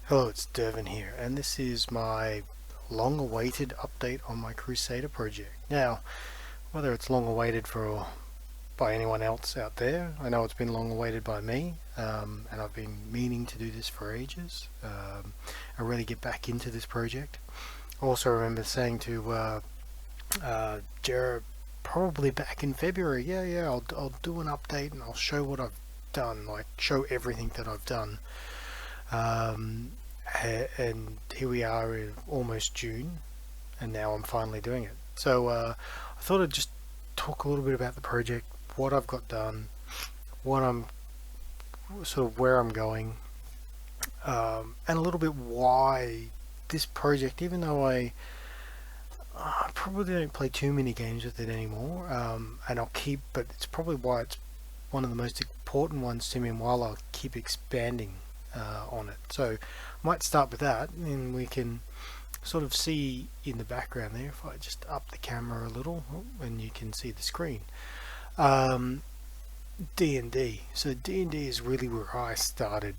Hello, it's Dervin here, and this is my long-awaited update on my Crusader project. Now, whether it's long-awaited by anyone else out there, I know it's been long-awaited by me, and I've been meaning to do this for ages. I really get back into this project. I also remember saying to Jared probably back in February, yeah, I'll do an update and I'll show what I've done, like show everything that I've done. Um, and here we are in almost June, and now I'm finally doing it. So I thought I'd just talk a little bit about the project, what I've got done, what I'm sort of where I'm going, and a little bit why this project, even though I probably don't play too many games with it anymore, and but it's probably why it's one of the most important ones to me, and while I'll keep expanding on it. So I might start with that, and we can sort of see in the background there, if I just up the camera a little, and you can see the screen. D&D. So D&D is really where I started,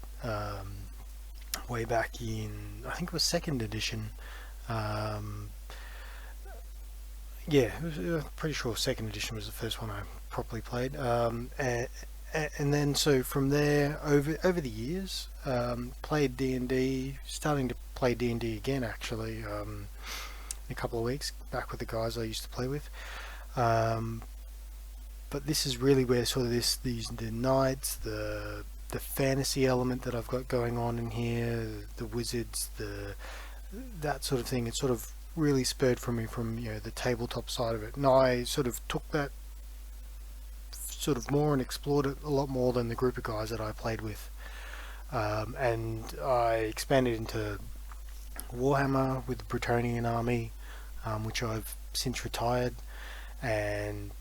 way back in, I think it was second edition. Yeah, pretty sure second edition was the first one I properly played. And then so from there, over the years, played D&D, starting to play D&D again actually, in a couple of weeks, back with the guys I used to play with. But this is really where sort of the knights, the fantasy element that I've got going on in here, the wizards, that sort of thing. It sort of really spurred from me from the tabletop side of it, and I sort of took that sort of more and explored it a lot more than the group of guys that I played with, and I expanded into Warhammer with the Bretonian army, which I've since retired, and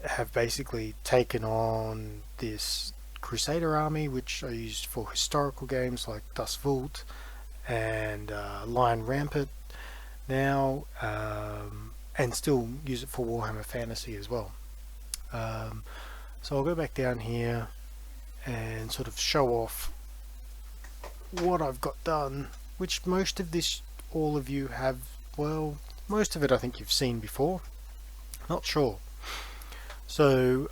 have basically taken on this Crusader army, which I used for historical games like Das Vault and Lion Rampart now, and still use it for Warhammer Fantasy as well. So I'll go back down here and sort of show off what I've got done, which most of this all of you have, well, most of it I think you've seen before, not sure. So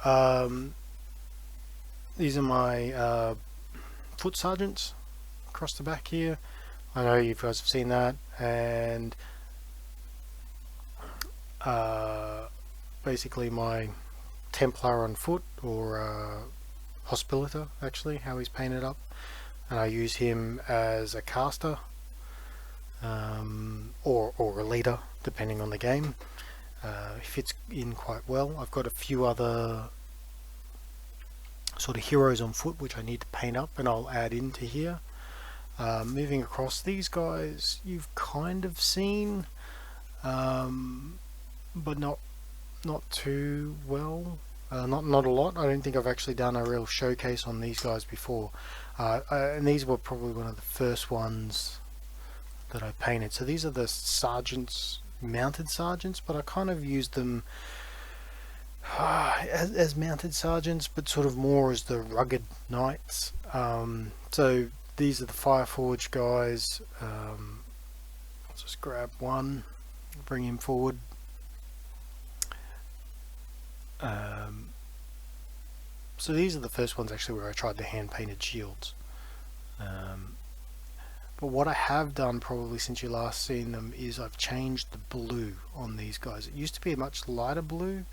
these are my foot sergeants across the back here. I know you guys have seen that, and basically my Templar on foot, or Hospitaller actually, how he's painted up, and I use him as a caster, or a leader depending on the game. He fits in quite well. I've got a few other sort of heroes on foot which I need to paint up, and I'll add into here. Moving across, these guys you've kind of seen, but not too well, not a lot. I don't think I've actually done a real showcase on these guys before, and these were probably one of the first ones that I painted. So these are the sergeants, mounted sergeants, but I kind of used them as mounted sergeants, but sort of more as the rugged knights. So these are the Fireforge guys. I'll just grab one, bring him forward. So these are the first ones actually where I tried the hand-painted shields. But what I have done probably since you last seen them is I've changed the blue on these guys. It used to be a much lighter blue,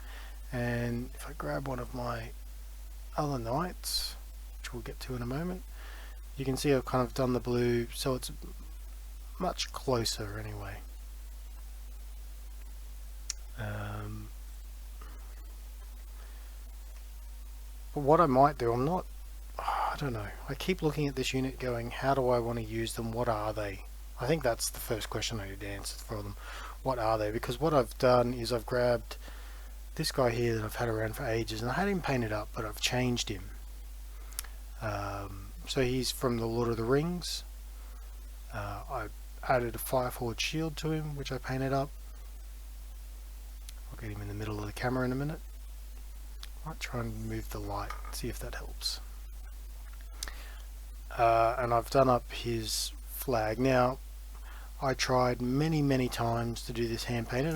and if I grab one of my other knights, which we'll get to in a moment, you can see I've kind of done the blue so it's much closer anyway. But what I might do, I don't know, I keep looking at this unit going, how do I want to use them, what are they? I think that's the first question I need to answer for them. What are they? Because what I've done is I've grabbed this guy here that I've had around for ages, and I had him painted up, but I've changed him. So he's from the Lord of the Rings. I added a Fireforge shield to him, which I painted up. I'll get him in the middle of the camera in a minute. Might try and move the light, see if that helps. And I've done up his flag. Now, I tried many times to do this hand painted,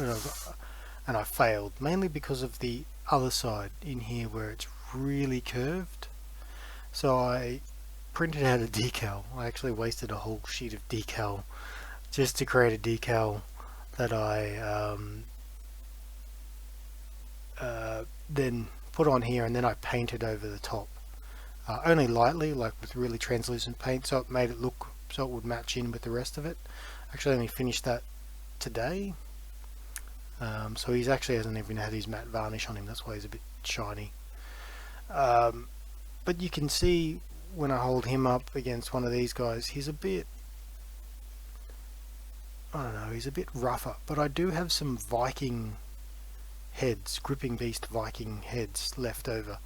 and I failed, mainly because of the other side in here where it's really curved. So I printed out a decal. I actually wasted a whole sheet of decal just to create a decal that I then put on here, and then I painted over the top. Only lightly, like with really translucent paint, so it made it look so it would match in with the rest of it. Actually only finished that today. So he's actually hasn't even had his matte varnish on him, that's why he's a bit shiny. But you can see when I hold him up against one of these guys, he's a bit, I don't know, he's a bit rougher. But I do have some Viking heads, Gripping Beast Viking heads left over.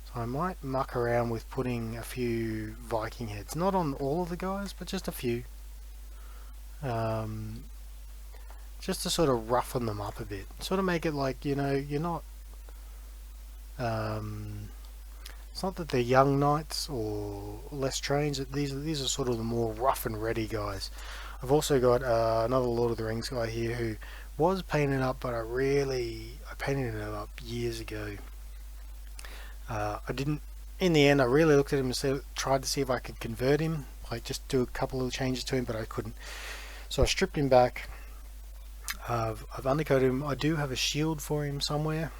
So I might muck around with putting a few Viking heads, not on all of the guys, but just a few. Just to sort of roughen them up a bit, sort of make it like, you know, you're not it's not that they're young knights or less trained. These are sort of the more rough and ready guys. I've also got another Lord of the Rings guy here who was painted up, but I painted him up years ago. I didn't, in the end I really looked at him and tried to see if I could convert him, like just do a couple of changes to him, but I couldn't. So I stripped him back. I've undercoated him. I do have a shield for him somewhere,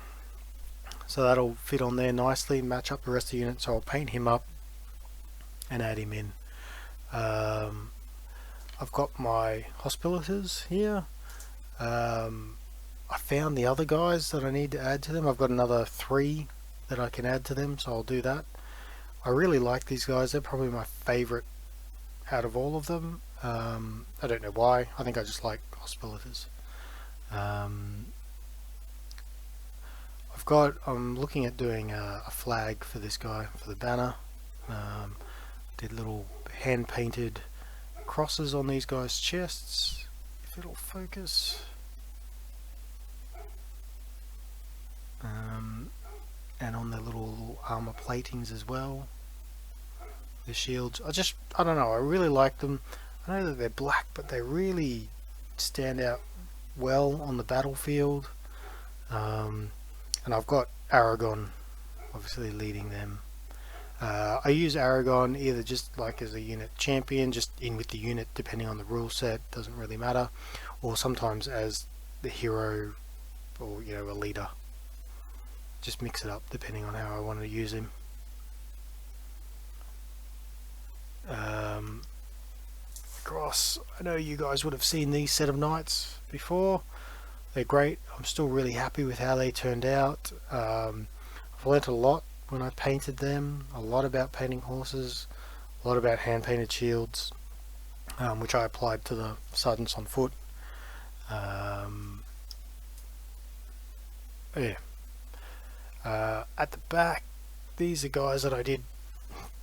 so that'll fit on there nicely, match up the rest of the unit. So I'll paint him up and add him in. I've got my hospitators here. I found the other guys that I need to add to them. I've got another 3 that I can add to them, so I'll do that. I really like these guys. They're probably my favorite out of all of them. I don't know why. I think I just like hospitators. I'm looking at doing a flag for this guy, for the banner. Did little hand painted crosses on these guys' chests, if it'll focus. And on their little armor platings as well. The shields, I don't know, I really like them. I know that they're black, but they really stand out well on the battlefield. And I've got Aragon obviously leading them. I use Aragon either just like as a unit champion, just in with the unit depending on the rule set, doesn't really matter, or sometimes as the hero or, you know, a leader. Just mix it up depending on how I want to use him. Cross, I know you guys would have seen these set of knights before. They're great. I'm still really happy with how they turned out. I've learnt a lot when I painted them, a lot about painting horses, a lot about hand painted shields, which I applied to the sergeants on foot. Yeah. At the back, these are guys that I did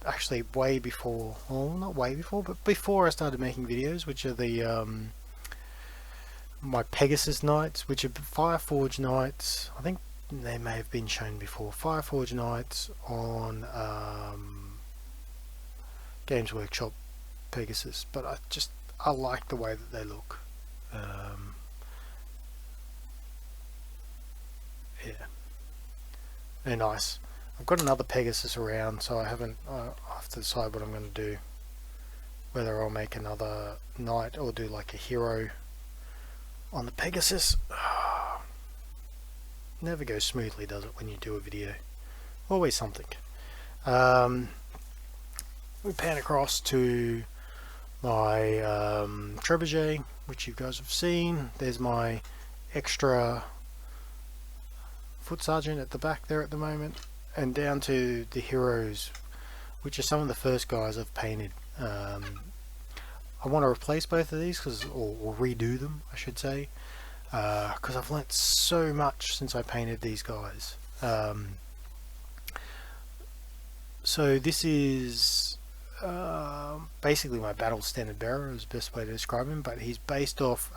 actually way before, well, not way before, but before I started making videos, which are the my Pegasus Knights, which are Fireforge Knights. I think they may have been shown before. Fireforge Knights on Games Workshop Pegasus, but I like the way that they look. Yeah, they're nice. I've got another Pegasus around, so I have to decide what I'm going to do. Whether I'll make another knight or do like a hero on the Pegasus. Never goes smoothly, does it, when you do a video? Always something. We pan across to my trebuchet, which you guys have seen. There's my extra foot sergeant at the back there at the moment, and down to the heroes, which are some of the first guys I've painted. I want to replace both of these, or redo them, I should say, because I've learnt so much since I painted these guys. So this is basically my battle standard bearer, is the best way to describe him, but he's based off,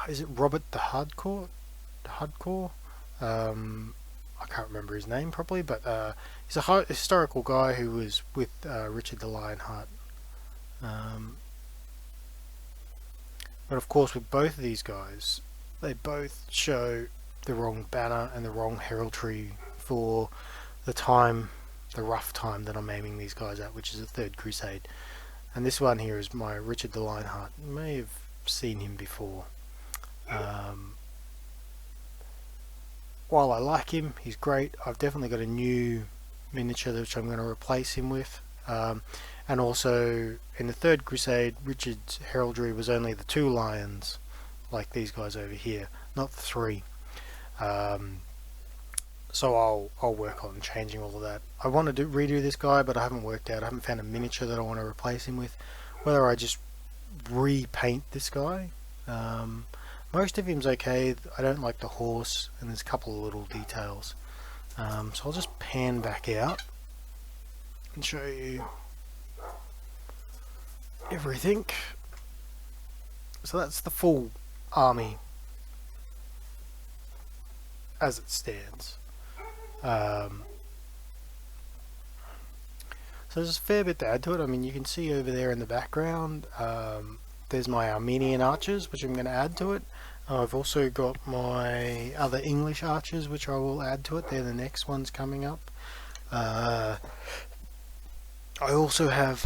is it Robert the Hardcore? I can't remember his name properly, but he's a historical guy who was with Richard the Lionheart. But of course with both of these guys, they both show the wrong banner and the wrong heraldry for the rough time that I'm aiming these guys at, which is the Third Crusade. And this one here is my Richard the Lionheart. You may have seen him before. While I like him, he's great. I've definitely got a new miniature which I'm going to replace him with. And also in the Third Crusade, Richard's heraldry was only the 2 lions, like these guys over here, not the 3. So I'll work on changing all of that. I want to redo this guy, but I haven't worked out. I haven't found a miniature that I want to replace him with. Whether I just repaint this guy. Most of him's okay. I don't like the horse, and there's a couple of little details. So I'll just pan back out and show you everything. So that's the full army as it stands. So there's a fair bit to add to it. I mean, you can see over there in the background, there's my Armenian archers, which I'm going to add to it. I've also got my other English archers, which I will add to it. They're the next ones coming up. I also have,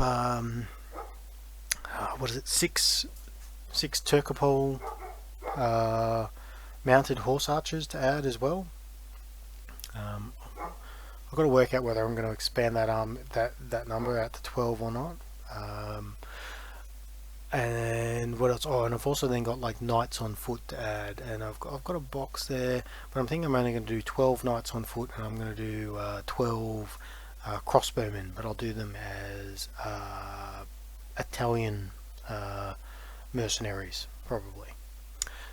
what is it, six Turcopole mounted horse archers to add as well. I've got to work out whether I'm going to expand that number out to 12 or not. And what else? Oh, and I've also then got like knights on foot to add, and I've got a box there, but I'm thinking I'm only going to do 12 knights on foot, and I'm going to do 12 crossbowmen, but I'll do them as Italian mercenaries probably.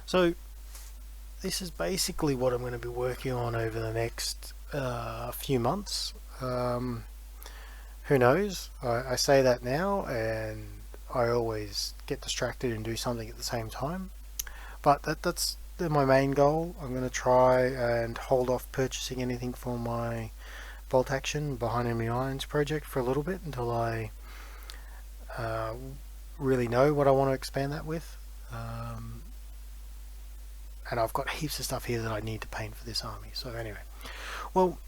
So this is basically what I'm going to be working on over the next few months. Who knows? I say that now, and I always get distracted and do something at the same time. But that's my main goal. I'm going to try and hold off purchasing anything for my bolt action Behind Enemy Lines project for a little bit until I really know what I want to expand that with. And I've got heaps of stuff here that I need to paint for this army. So anyway, well,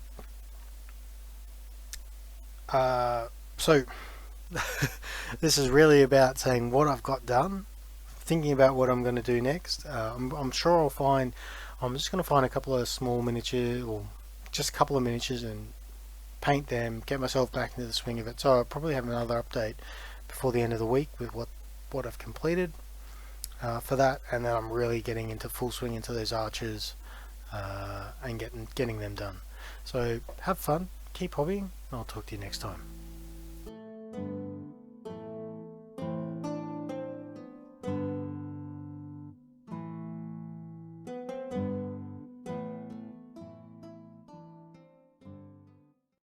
so this is really about saying what I've got done, thinking about what I'm going to do next. I'm sure I'll find, I'm just going to find a couple of small miniatures, or just a couple of miniatures, and paint them, get myself back into the swing of it. So I'll probably have another update before the end of the week with what I've completed for that, and then I'm really getting into full swing into those archers and getting them done. So have fun, keep hobbying, and I'll talk to you next time.